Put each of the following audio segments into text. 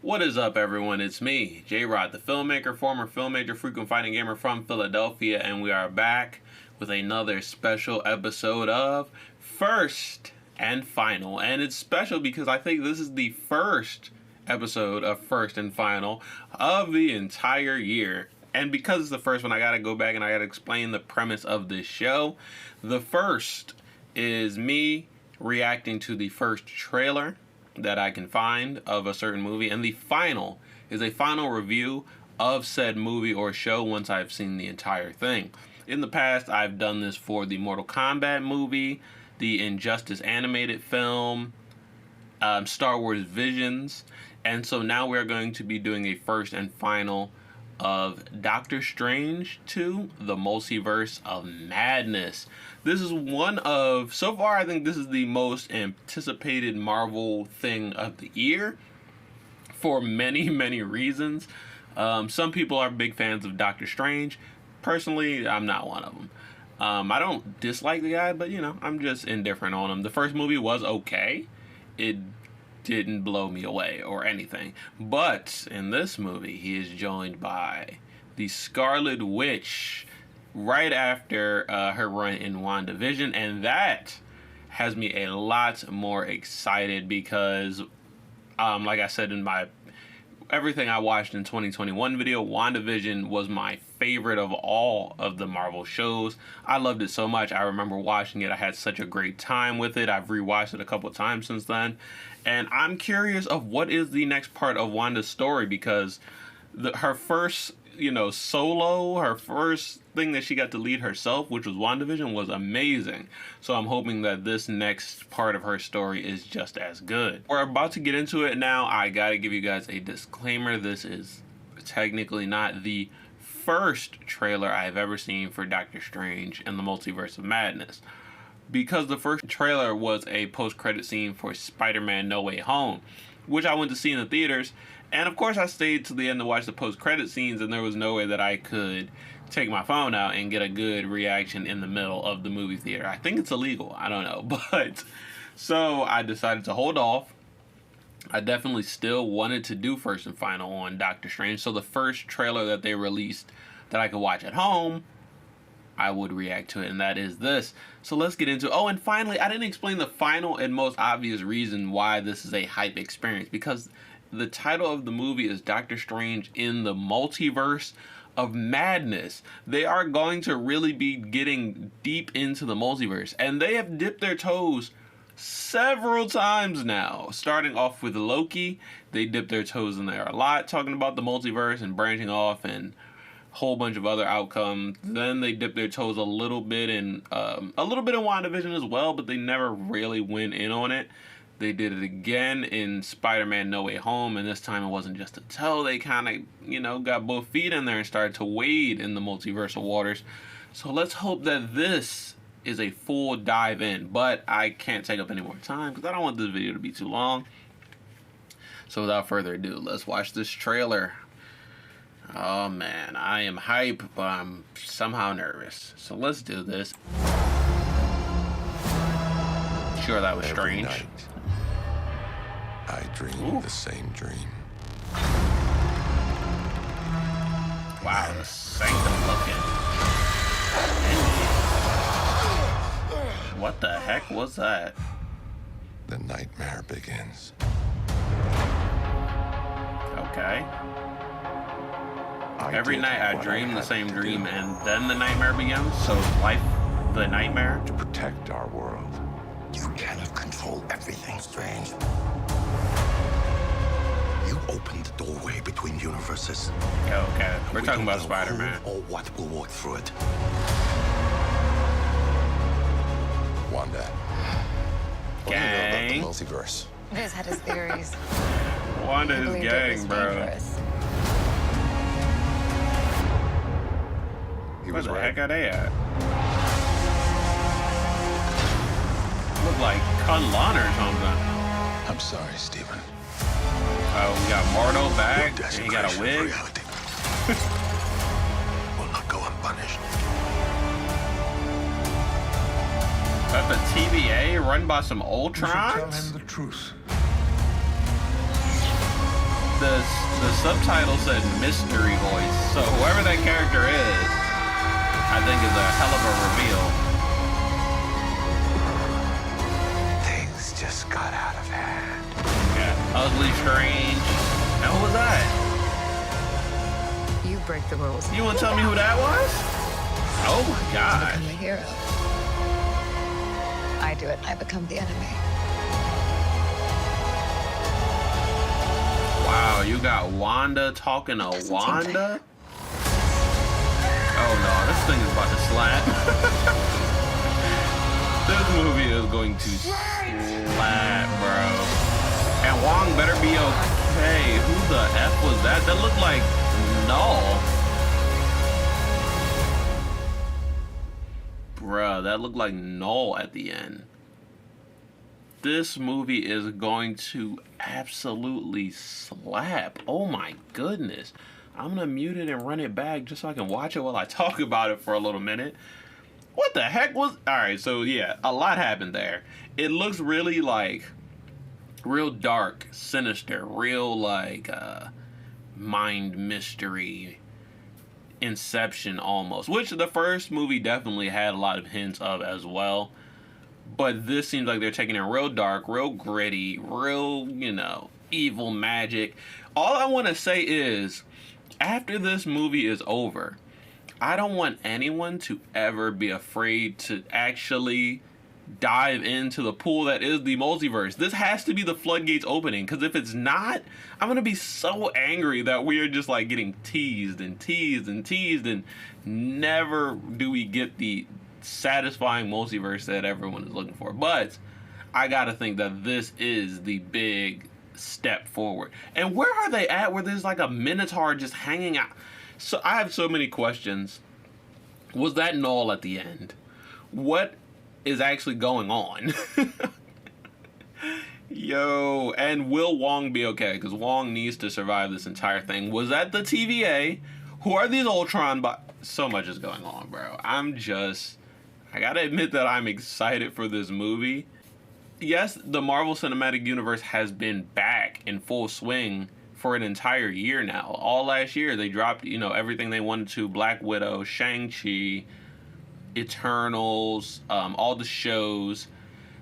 What is up, everyone? It's me, Jrod, the filmmaker, former filmmaker, frequent fighting gamer from Philadelphia, and we are back with another special episode of First and Final. And it's special because I think this is the first episode of First and Final of the entire year. And because it's the first one, I gotta go back and I gotta explain the premise of this show. The first is me reacting to the first trailer that I can find of a certain movie, and the final is a final review of said movie or show once I've seen the entire thing. In the past, I've done this for the Mortal Kombat movie, the Injustice animated film, Star Wars Visions, and so now we're going to be doing a first and final of Doctor Strange 2, the Multiverse of Madness. This is one of, so far I think this is the most anticipated Marvel thing of the year for many, many reasons. Some people are big fans of Doctor Strange. Personally, I'm not one of them. I don't dislike the guy, but I'm just indifferent on him. The first movie was okay. It didn't blow me away or anything. But in this movie, he is joined by the Scarlet Witch right after her run in WandaVision, and that has me a lot more excited because, like I said in my everything I watched in 2021 video, WandaVision was my favorite of all of the Marvel shows. I loved it so much. I remember watching it. I had such a great time with it. I've rewatched it a couple of times since then. And I'm curious of what is the next part of Wanda's story, because her first, solo, her first thing that she got to lead herself, which was WandaVision, was amazing. So I'm hoping that this next part of her story is just as good. We're about to get into it now. I gotta give you guys a disclaimer. This is technically not the first trailer I've ever seen for Doctor Strange and the Multiverse of Madness, because the first trailer was a post-credit scene for Spider-Man No Way Home, which I went to see in the theaters. And of course I stayed to the end to watch the post-credit scenes, and there was no way that I could take my phone out and get a good reaction in the middle of the movie theater. I think it's illegal. I don't know. But so I decided to hold off. I definitely still wanted to do First and Final on Doctor Strange. So the first trailer that they released that I could watch at home, I would react to it, and that is this. So let's get into it. Oh, and finally, I didn't explain the final and most obvious reason why this is a hype experience, because the title of the movie is Doctor Strange in the Multiverse of Madness. They are going to really be getting deep into the multiverse, and they have dipped their toes several times now. Starting off with Loki, they dipped their toes in there a lot, talking about the multiverse and branching off and whole bunch of other outcomes. Then they dipped their toes a little bit in WandaVision as well, but they never really went in on it. They did it again in Spider-Man No Way Home, and this time it wasn't just a toe. They kind of, got both feet in there and started to wade in the multiversal waters. So let's hope that this is a full dive in, but I can't take up any more time because I don't want this video to be too long. So without further ado, let's watch this trailer. Oh man, I am hype, but I'm somehow nervous. So let's do this. Sure, that was strange. Every night, I dream the same dream. Wow, the sanctum looking. What the heck was that? The nightmare begins. Okay. Every night I dream the same dream, and then the nightmare begins. So is life the nightmare? To protect our world. You cannot control everything, Strange. You opened the doorway between universes. Okay, we're talking about Spider-Man. Or what will walk through it. Wanda. What do you know about the multiverse? Viz had his theories. Wanda is gang, bro. Where the heck are they at? Look like Kunlun or something. I'm sorry, Stephen. Oh, we got Mordo back, and he got a wig. Will not go unpunished. That's a TVA run by some You should tell Ultrons? him the truth. the subtitle said mystery voice, so whoever that character is, I think is a hell of a reveal. Things just got out of hand. Yeah, ugly, strange. And who was that? You break the rules. You want to tell me who that was? Oh my gosh. Become the hero. I do it, I become the enemy. Wow, you got Wanda talking to Wanda? Oh no, this thing is about to slap. This movie is going to slap, bro. And Wong better be okay. Who the F was that? That looked like Null. Bruh, that looked like Null at the end. This movie is going to absolutely slap. Oh my goodness. I'm gonna mute it and run it back just so I can watch it while I talk about it for a little minute. What the heck was... Alright, so yeah, a lot happened there. It looks really like... real dark, sinister, real like mind mystery, Inception almost, which the first movie definitely had a lot of hints of as well. But this seems like they're taking it real dark, real gritty, real, you know, evil magic. All I want to say is, after this movie is over, I don't want anyone to ever be afraid to actually dive into the pool that is the multiverse. This has to be the floodgates opening, because if it's not, I'm gonna be so angry that we are just like getting teased and teased and teased, and never do we get the satisfying multiverse that everyone is looking for. But I gotta think that this is the big step forward. And where are they at where there's like a Minotaur just hanging out? So I have so many questions. Was that Null at the end? What is actually going on? Yo, and will Wong be okay? Because Wong needs to survive this entire thing. Was that the TVA? Who are these Ultron? So much is going on, bro. I gotta admit that I'm excited for this movie. Yes, the Marvel Cinematic Universe has been back in full swing for an entire year now. All last year, they dropped, you know, everything they wanted to. Black Widow, Shang-Chi, Eternals, all the shows.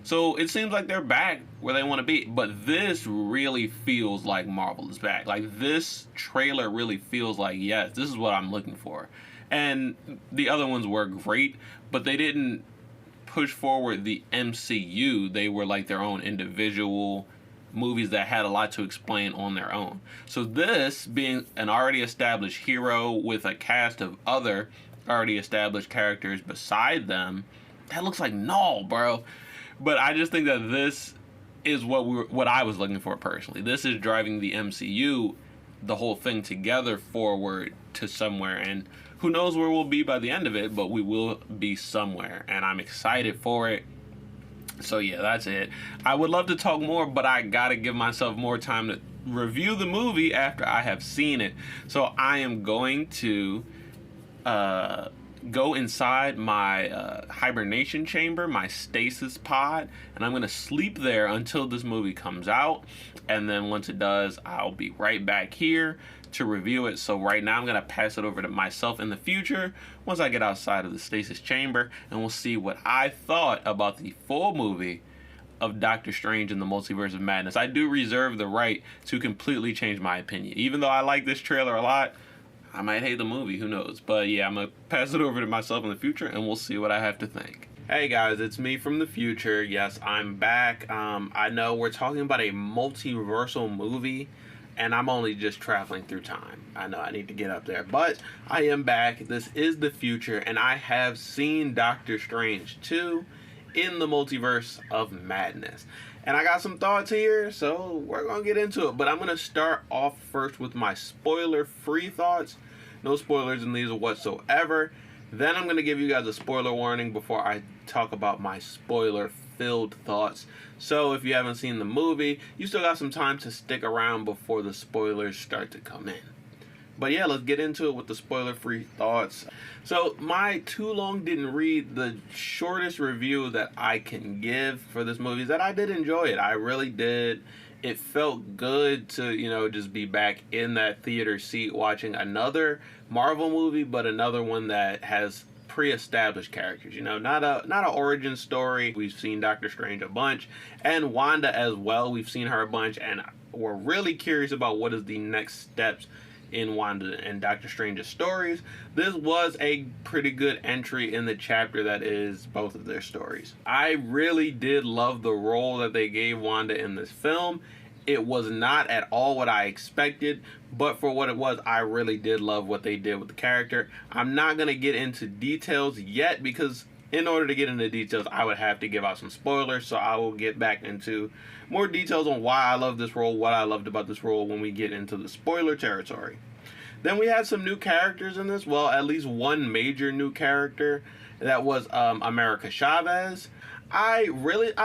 So it seems like they're back where they want to be. But this really feels like Marvel is back. Like, this trailer really feels like, yes, this is what I'm looking for. And the other ones were great, but they didn't push forward the MCU. They were like their own individual movies that had a lot to explain on their own. So this, being an already established hero with a cast of other already established characters beside them, that looks like Null, bro. But I just think that this is what I was looking for personally. This is driving the MCU, the whole thing together forward to somewhere, and who knows where we'll be by the end of it, but we will be somewhere, and I'm excited for it. So yeah, that's it. I would love to talk more, but I gotta give myself more time to review the movie after I have seen it. So I am going to go inside my hibernation chamber, my stasis pod, and I'm going to sleep there until this movie comes out. And then once it does, I'll be right back here to review it. So right now I'm going to pass it over to myself in the future once I get outside of the stasis chamber, and we'll see what I thought about the full movie of Doctor Strange in the Multiverse of Madness. I do reserve the right to completely change my opinion. Even though I like this trailer a lot, I might hate the movie, who knows? But yeah, I'm going to pass it over to myself in the future, and we'll see what I have to think. Hey guys, it's me from the future. Yes, I'm back. I know we're talking about a multiversal movie, and I'm only just traveling through time. I know I need to get up there, but I am back. This is the future, and I have seen Doctor Strange 2 in the Multiverse of Madness. And I got some thoughts here, so we're going to get into it. But I'm going to start off first with my spoiler-free thoughts. No spoilers in these whatsoever. Then I'm going to give you guys a spoiler warning before I talk about my spoiler-filled thoughts. So if you haven't seen the movie, you still got some time to stick around before the spoilers start to come in. But yeah, let's get into it with the spoiler-free thoughts. So my too long didn't read, the shortest review that I can give for this movie is that I did enjoy it. I really did it felt good to, you know, just be back in that theater seat watching another Marvel movie, but another one that has pre-established characters, you know, not a origin story. We've seen Doctor Strange a bunch, and Wanda as well. We've seen her a bunch, and we're really curious about what is the next steps in Wanda and Doctor Strange's stories. This was a pretty good entry in the chapter that is both of their stories. I really did love the role that they gave Wanda in this film. It was not at all what I expected, but for what it was, I really did love what they did with the character. I'm not going to get into details yet because in order to get into details, I would have to give out some spoilers, so I will get back into more details on why I love this role, what I loved about this role when we get into the spoiler territory. Then we had some new characters in this. Well, at least one major new character. That was America Chavez. I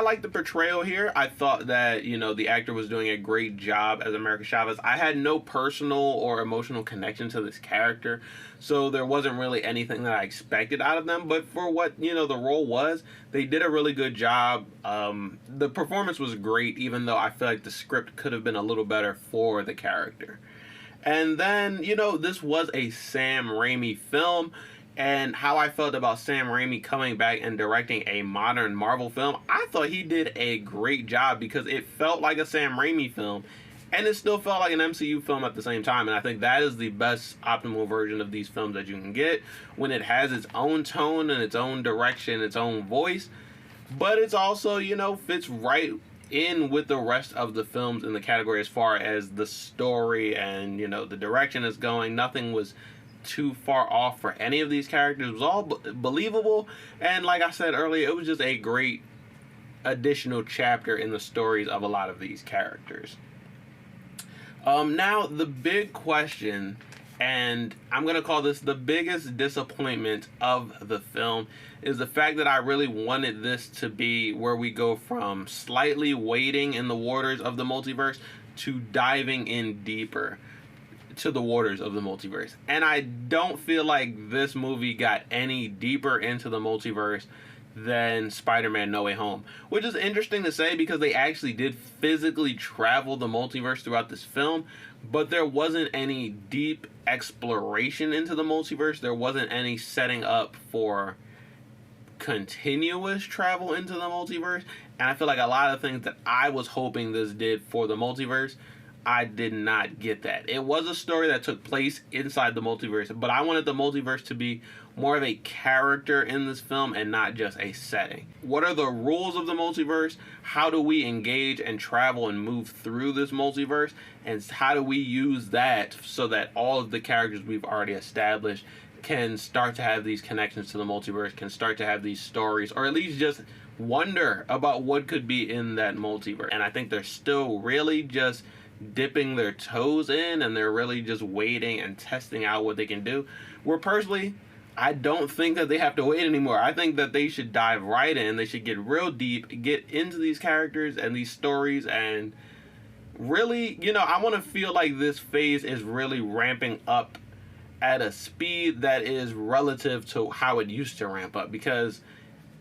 like the portrayal here. I thought that, you know, the actor was doing a great job as America Chavez. I had no personal or emotional connection to this character, so there wasn't really anything that I expected out of them. But for what, you know, the role was, they did a really good job. The performance was great, even though I feel like the script could have been a little better for the character. And then, you know, this was a Sam Raimi film. And how I felt about Sam Raimi coming back and directing a modern Marvel film, I thought he did a great job because it felt like a Sam Raimi film and it still felt like an MCU film at the same time. And I think that is the best optimal version of these films that you can get, when it has its own tone and its own direction, its own voice, but it's also, you know, fits right in with the rest of the films in the category as far as the story and, you know, the direction is going. Nothing was too far off for any of these characters. It was all believable, and like I said earlier, it was just a great additional chapter in the stories of a lot of these characters. Now the big question, and I'm gonna call this the biggest disappointment of the film, is the fact that I really wanted this to be where we go from slightly wading in the waters of the multiverse to diving in deeper to the waters of the multiverse. And I don't feel like this movie got any deeper into the multiverse than Spider-Man No Way Home, which is interesting to say because they actually did physically travel the multiverse throughout this film, but there wasn't any deep exploration into the multiverse. There wasn't any setting up for continuous travel into the multiverse, and I feel like a lot of things that I was hoping this did for the multiverse, I did not get that. It was a story that took place inside the multiverse, but I wanted the multiverse to be more of a character in this film and not just a setting. What are the rules of the multiverse? How do we engage and travel and move through this multiverse? And how do we use that so that all of the characters we've already established can start to have these connections to the multiverse, can start to have these stories, or at least just wonder about what could be in that multiverse. And I think they're still really just dipping their toes in, and they're really just waiting and testing out what they can do. Where personally, I don't think that they have to wait anymore. I think that they should dive right in. They should get real deep, get into these characters and these stories, and really, you know, I want to feel like this phase is really ramping up at a speed that is relative to how it used to ramp up. Because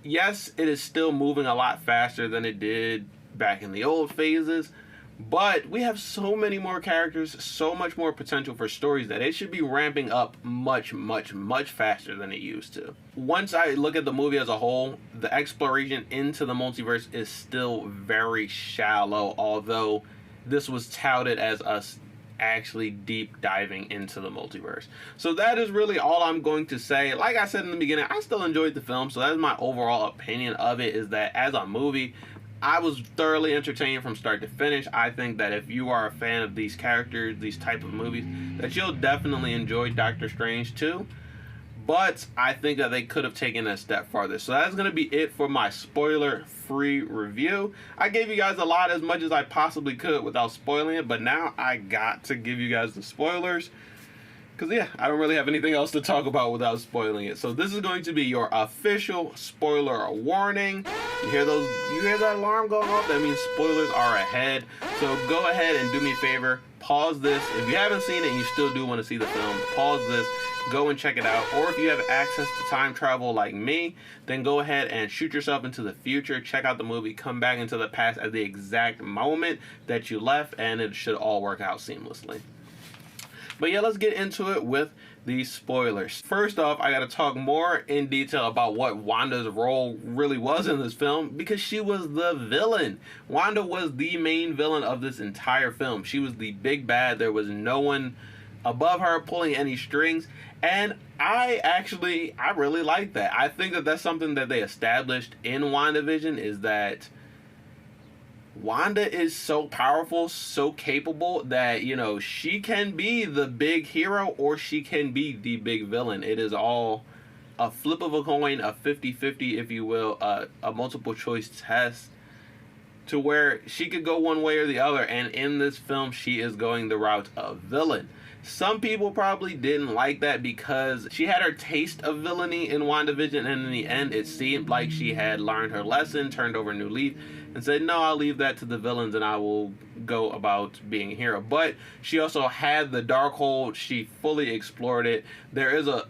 yes, it is still moving a lot faster than it did back in the old phases, but we have so many more characters, so much more potential for stories that it should be ramping up much, much, much faster than it used to. Once I look at the movie as a whole, the exploration into the multiverse is still very shallow, although this was touted as us actually deep diving into the multiverse. So that is really all I'm going to say. Like I said in the beginning, I still enjoyed the film, so that is my overall opinion of it, is that as a movie, I was thoroughly entertained from start to finish. I think that if you are a fan of these characters, these type of movies, that you'll definitely enjoy Doctor Strange 2. But I think that they could have taken it a step farther. So that's going to be it for my spoiler-free review. I gave you guys a lot, as much as I possibly could without spoiling it, but now I got to give you guys the spoilers. Because, yeah, I don't really have anything else to talk about without spoiling it. So this is going to be your official spoiler warning. You hear that alarm going off? That means spoilers are ahead. So go ahead and do me a favor, pause this. If you haven't seen it and you still do want to see the film, pause this, go and check it out. Or if you have access to time travel like me, then go ahead and shoot yourself into the future, check out the movie, come back into the past at the exact moment that you left, and it should all work out seamlessly. But yeah, let's get into it with these spoilers. First off, I gotta talk more in detail about what Wanda's role really was in this film, because she was the villain. Wanda was the main villain of this entire film. She was the big bad. There was no one above her pulling any strings, and I really like that. I think that that's something that they established in WandaVision, is that Wanda is so powerful, so capable that, you know, she can be the big hero or she can be the big villain. It is all a flip of a coin, a 50-50, if you will, a multiple choice test, to where she could go one way or the other. And in this film, she is going the route of villain. Some people probably didn't like that because she had her taste of villainy in WandaVision, and in the end, it seemed like she had learned her lesson, turned over a new leaf, and said, no, I'll leave that to the villains and I will go about being a hero. But she also had the Darkhold. She fully explored it. There is a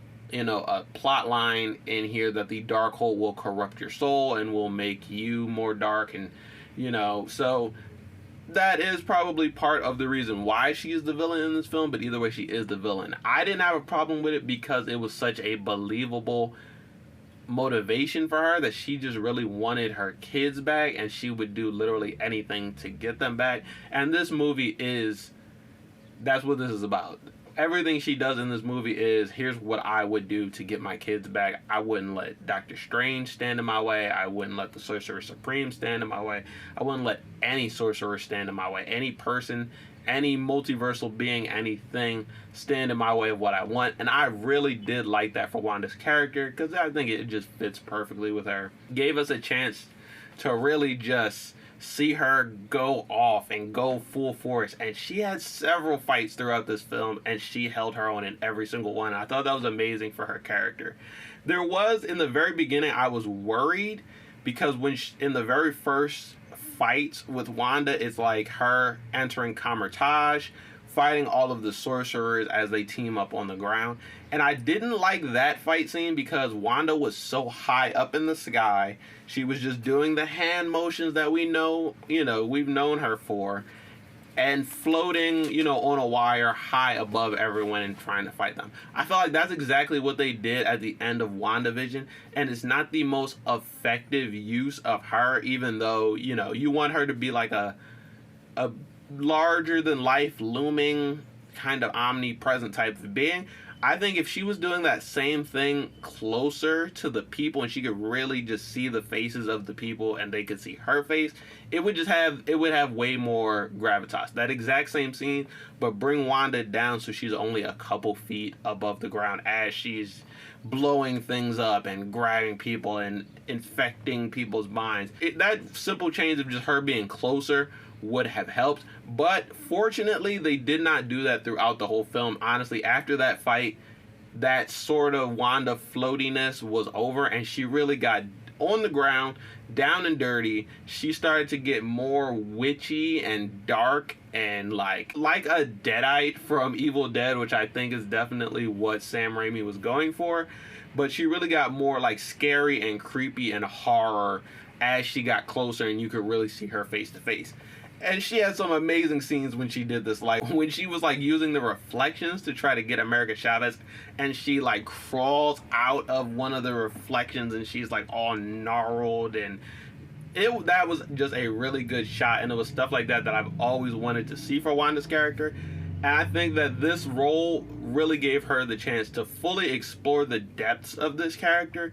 plot line in here that the Darkhold will corrupt your soul and will make you more dark, and, you know, so that is probably part of the reason why she is the villain in this film, but either way, she is the villain. I didn't have a problem with it because it was such a believable motivation for her that she just really wanted her kids back, and she would do literally anything to get them back. And this movie that's what this is about. Everything she does in this movie is, here's what I would do to get my kids back. I wouldn't let Doctor Strange stand in my way. I wouldn't let the Sorcerer Supreme stand in my way. I wouldn't let any sorcerer stand in my way. Any person, any multiversal being, anything stand in my way of what I want. And I really did like that for Wanda's character, because I think it just fits perfectly with her. Gave us a chance to really just see her go off and go full force, and she had several fights throughout this film and she held her own in every single one. I thought that was amazing for her character. There was, in the very beginning, I was worried because in the very first fights with Wanda, it's like her entering Camertage, fighting all of the sorcerers as they team up on the ground. And I didn't like that fight scene because Wanda was so high up in the sky. She was just doing the hand motions that we've known her for, and floating, on a wire high above everyone and trying to fight them. I felt like that's exactly what they did at the end of WandaVision, and it's not the most effective use of her, even though, you want her to be like a larger than life looming kind of omnipresent type of being. I think if she was doing that same thing closer to the people and she could really just see the faces of the people and they could see her face, it would have way more gravitas. That exact same scene, but bring Wanda down so she's only a couple feet above the ground as she's blowing things up and grabbing people and infecting people's minds. That simple change of just her being closer would have helped, but fortunately they did not do that throughout the whole film. Honestly, after that fight, that sort of Wanda floatiness was over and she really got on the ground, down and dirty. She started to get more witchy and dark and like a Deadite from Evil Dead, which I think is definitely what Sam Raimi was going for. But she really got more like scary and creepy and horror as she got closer and you could really see her face to face. And she had some amazing scenes when she did this, like when she was like using the reflections to try to get America Chavez, and she like crawls out of one of the reflections and she's like all gnarled, and that was just a really good shot. And it was stuff like that I've always wanted to see for Wanda's character. And I think that this role really gave her the chance to fully explore the depths of this character.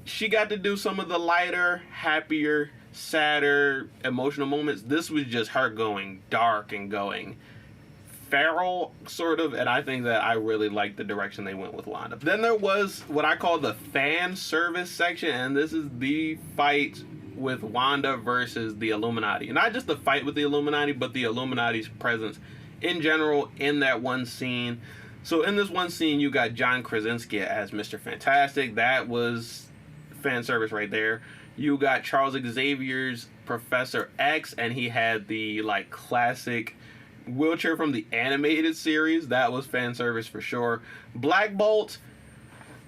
She got to do some of the lighter, happier, sadder, emotional moments. This was just her going dark and going feral, sort of, and I think that I really liked the direction they went with Wanda. Then there was what I call the fan service section, and this is the fight with Wanda versus the Illuminati. Not just the fight with the Illuminati, but the Illuminati's presence in general in that one scene. So in this one scene, you got John Krasinski as Mr. Fantastic. That was fan service right there. You got Charles Xavier's Professor X, and he had the like classic wheelchair from the animated series. That was fan service for sure. Black Bolt,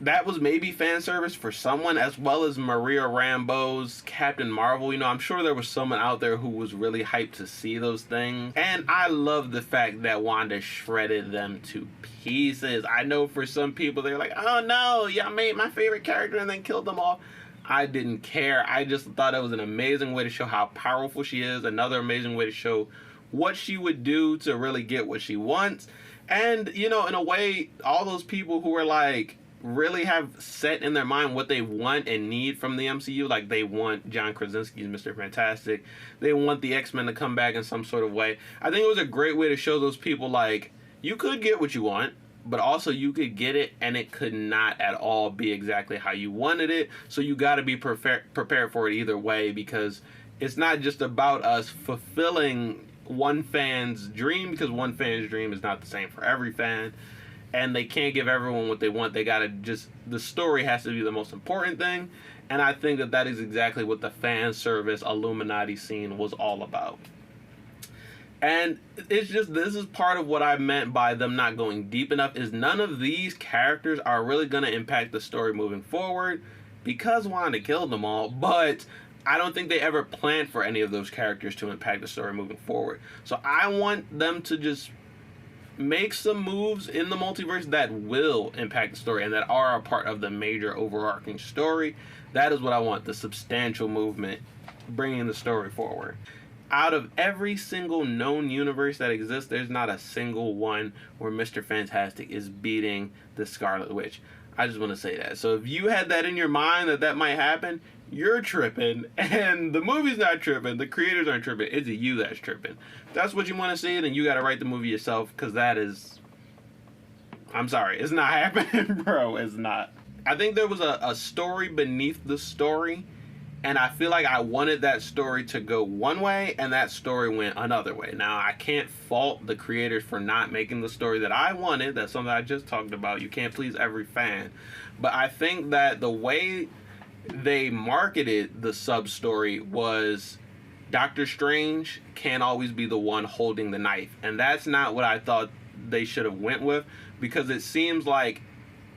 that was maybe fan service for someone, as well as Maria Rambeau's Captain Marvel. You know, I'm sure there was someone out there who was really hyped to see those things. And I love the fact that Wanda shredded them to pieces. I know for some people, they're like, oh no, y'all made my favorite character and then killed them all. I didn't care. I just thought it was an amazing way to show how powerful she is. Another amazing way to show what she would do to really get what she wants. And, you know, in a way, all those people who are like, really have set in their mind what they want and need from the MCU. Like, they want John Krasinski's Mr. Fantastic. They want the X-Men to come back in some sort of way. I think it was a great way to show those people, like, you could get what you want, but also you could get it and it could not at all be exactly how you wanted it. So you got to be prepared for it either way, because it's not just about us fulfilling one fan's dream, because one fan's dream is not the same for every fan. And they can't give everyone what they want. They gotta the story has to be the most important thing. And I think that is exactly what the fan service Illuminati scene was all about. And it's just, this is part of what I meant by them not going deep enough, is none of these characters are really gonna impact the story moving forward, because Wanda killed them all, but I don't think they ever planned for any of those characters to impact the story moving forward. So I want them to just make some moves in the multiverse that will impact the story and that are a part of the major overarching story. That is what I want, the substantial movement bringing the story forward. Out of every single known universe that exists, there's not a single one where Mr. Fantastic is beating the Scarlet Witch. I just want to say that. So if you had that in your mind that might happen, you're tripping, and the movie's not tripping, the creators aren't tripping, it's you that's tripping. If that's what you want to see, then you got to write the movie yourself, because that is, I'm sorry, it's not happening, bro, it's not. I think there was a story beneath the story, and I feel like I wanted that story to go one way, and that story went another way. Now, I can't fault the creators for not making the story that I wanted. That's something I just talked about. You can't please every fan. But I think that the way they marketed the sub-story was Doctor Strange can't always be the one holding the knife. And that's not what I thought they should have went with, because it seems like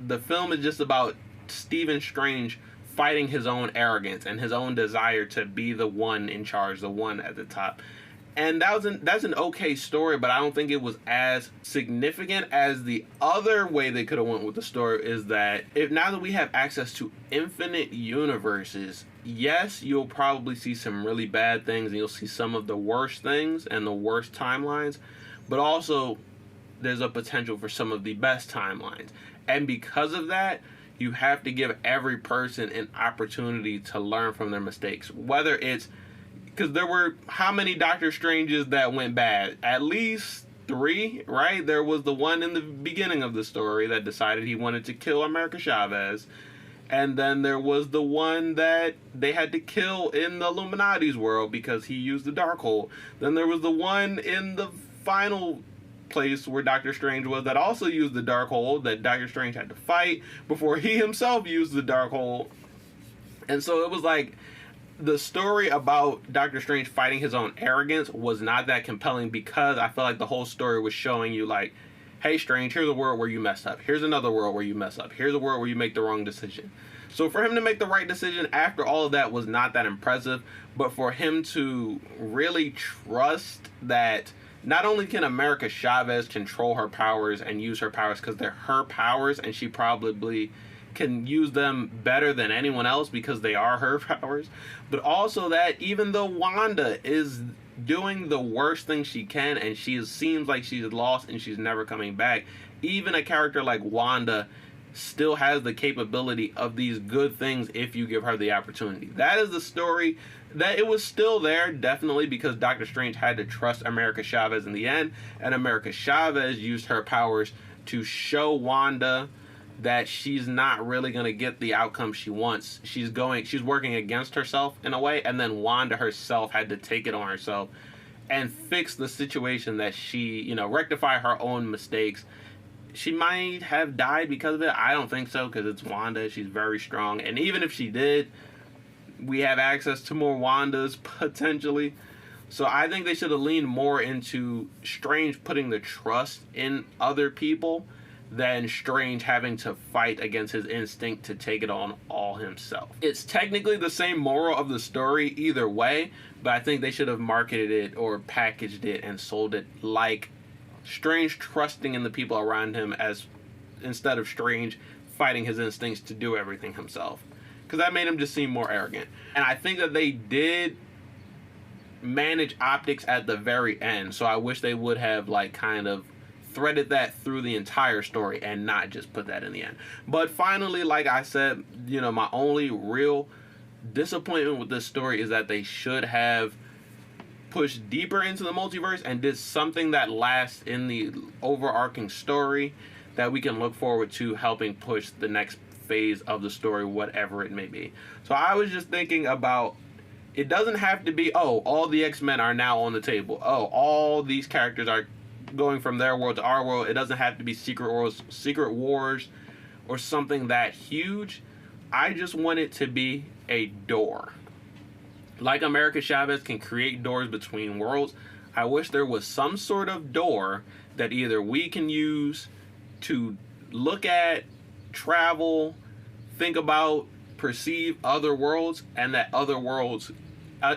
the film is just about Stephen Strange fighting his own arrogance and his own desire to be the one in charge, the one at the top. And that's an okay story, but I don't think it was as significant as the other way they could have went with the story, is that now that we have access to infinite universes, yes, you'll probably see some really bad things and you'll see some of the worst things and the worst timelines, but also there's a potential for some of the best timelines. And because of that, you have to give every person an opportunity to learn from their mistakes, whether it's, because there were how many Doctor Stranges that went bad? At least 3, right? There was the one in the beginning of the story that decided he wanted to kill America Chavez. And then there was the one that they had to kill in the Illuminati's world because he used the Darkhold. Then there was the one in the final place where Doctor Strange was that also used the Darkhold, that Doctor Strange had to fight before he himself used the Darkhold. And so it was like, the story about Doctor Strange fighting his own arrogance was not that compelling, because I felt like the whole story was showing you, like, hey, Strange, here's a world where you messed up. Here's another world where you mess up. Here's a world where you make the wrong decision. So for him to make the right decision after all of that was not that impressive, but for him to really trust that not only can America Chavez control her powers and use her powers because they're her powers, and she probably can use them better than anyone else because they are her powers, but also that even though Wanda is doing the worst thing she can and seems like she's lost and she's never coming back, even a character like Wanda still has the capability of these good things if you give her the opportunity. That is the story. That it was still there, definitely, because Doctor Strange had to trust America Chavez in the end, and America Chavez used her powers to show Wanda that she's not really going to get the outcome she wants. She's working against herself in a way, and then Wanda herself had to take it on herself and fix the situation that she, rectify her own mistakes. she might have died because of it. I don't think so, because it's Wanda. She's very strong. And even if she did, we have access to more Wandas, potentially. So I think they should have leaned more into Strange putting the trust in other people than Strange having to fight against his instinct to take it on all himself. It's technically the same moral of the story either way, but I think they should have marketed it or packaged it and sold it like Strange trusting in the people around him as instead of Strange fighting his instincts to do everything himself. Because that made him just seem more arrogant. And I think that they did manage optics at the very end, so I wish they would have like kind of threaded that through the entire story and not just put that in the end. But finally, like I said, you know, my only real disappointment with this story is that they should have pushed deeper into the multiverse and did something that lasts in the overarching story that we can look forward to helping push the next phase of the story, whatever it may be. So I was just thinking about, it doesn't have to be, oh, all the X-Men are now on the table. Oh, all these characters are going from their world to our world. It doesn't have to be Secret Wars or something that huge. I just want it to be a door. Like America Chavez can create doors between worlds, I wish there was some sort of door that either we can use to look at, travel, think about, perceive other worlds, and that other worlds,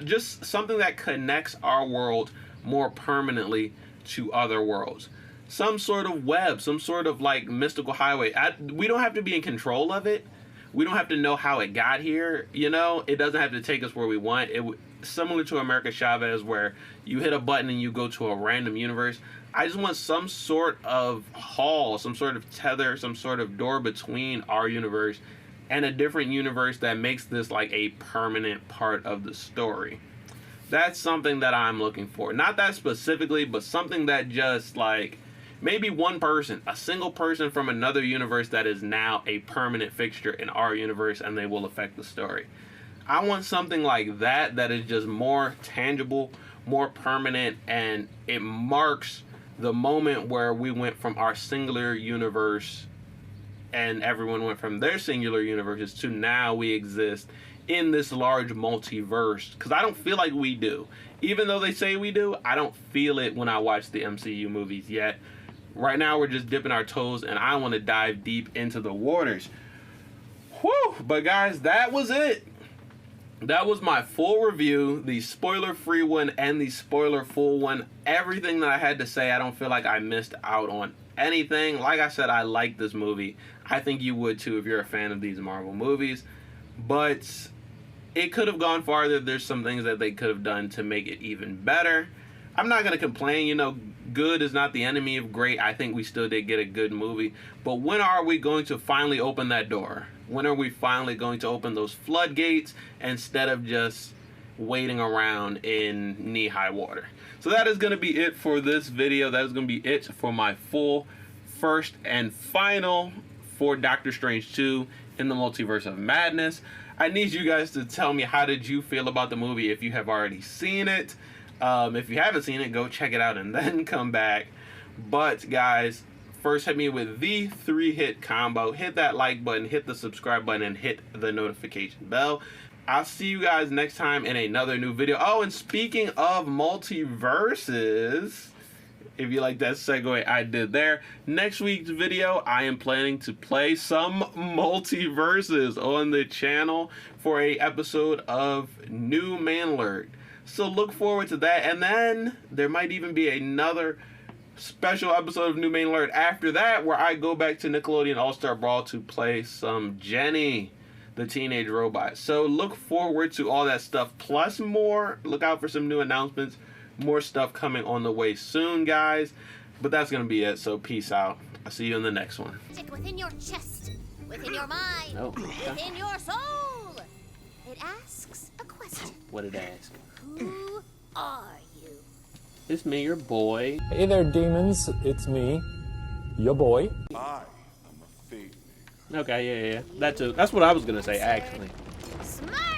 just something that connects our world more permanently to other worlds. Some sort of web, some sort of like mystical highway. We don't have to be in control of it. We don't have to know how it got here. You know, it doesn't have to take us where we want. Similar to America Chavez, where you hit a button and you go to a random universe. I just want some sort of hall, some sort of tether, some sort of door between our universe and a different universe that makes this like a permanent part of the story. That's something that I'm looking for. Not that specifically, but something that just like maybe one person, a single person from another universe that is now a permanent fixture in our universe, and they will affect the story. I want something like that that is just more tangible, more permanent, and it marks the moment where we went from our singular universe and everyone went from their singular universes to now we exist in this large multiverse. Because I don't feel like we do. Even though they say we do, I don't feel it when I watch the MCU movies yet. Right now we're just dipping our toes, and I want to dive deep into the waters. Whew! But guys, that was it. That was my full review, the spoiler-free one and the spoiler-full one. Everything that I had to say, I don't feel like I missed out on anything. Like I said, I like this movie. I think you would too if you're a fan of these Marvel movies. But it could have gone farther. There's some things that they could have done to make it even better. I'm not going to complain. You know, good is not the enemy of great. I think we still did get a good movie. But when are we going to finally open that door? When are we finally going to open those floodgates instead of just waiting around in knee-high water? So that is going to be it for this video. That is going to be it for my full first and final for Doctor Strange 2 in the Multiverse of Madness. I need you guys to tell me, how did you feel about the movie if you have already seen it? If you haven't seen it, go check it out and then come back. But guys, first hit me with the 3-hit combo. Hit that like button, hit the subscribe button, and hit the notification bell. I'll see you guys next time in another new video. Oh, and speaking of multiverses, if you like that segue I did there, next week's video, I am planning to play some multiverses on the channel for a episode of New Manlord. So look forward to that. And then there might even be another special episode of New Manlord after that, where I go back to Nickelodeon All-Star Brawl to play some Jenny, the teenage robot. So look forward to all that stuff, plus more. Look out for some new announcements. More stuff coming on the way soon, guys. But that's going to be it, so peace out. I'll see you in the next one. Within your chest, within your mind, within your soul. It asks a question. What did it ask? Who are you? It's me, your boy. Hey there, demons. It's me, your boy. I am a fate maker. Okay, yeah. That's what I was going to say, actually. Smart!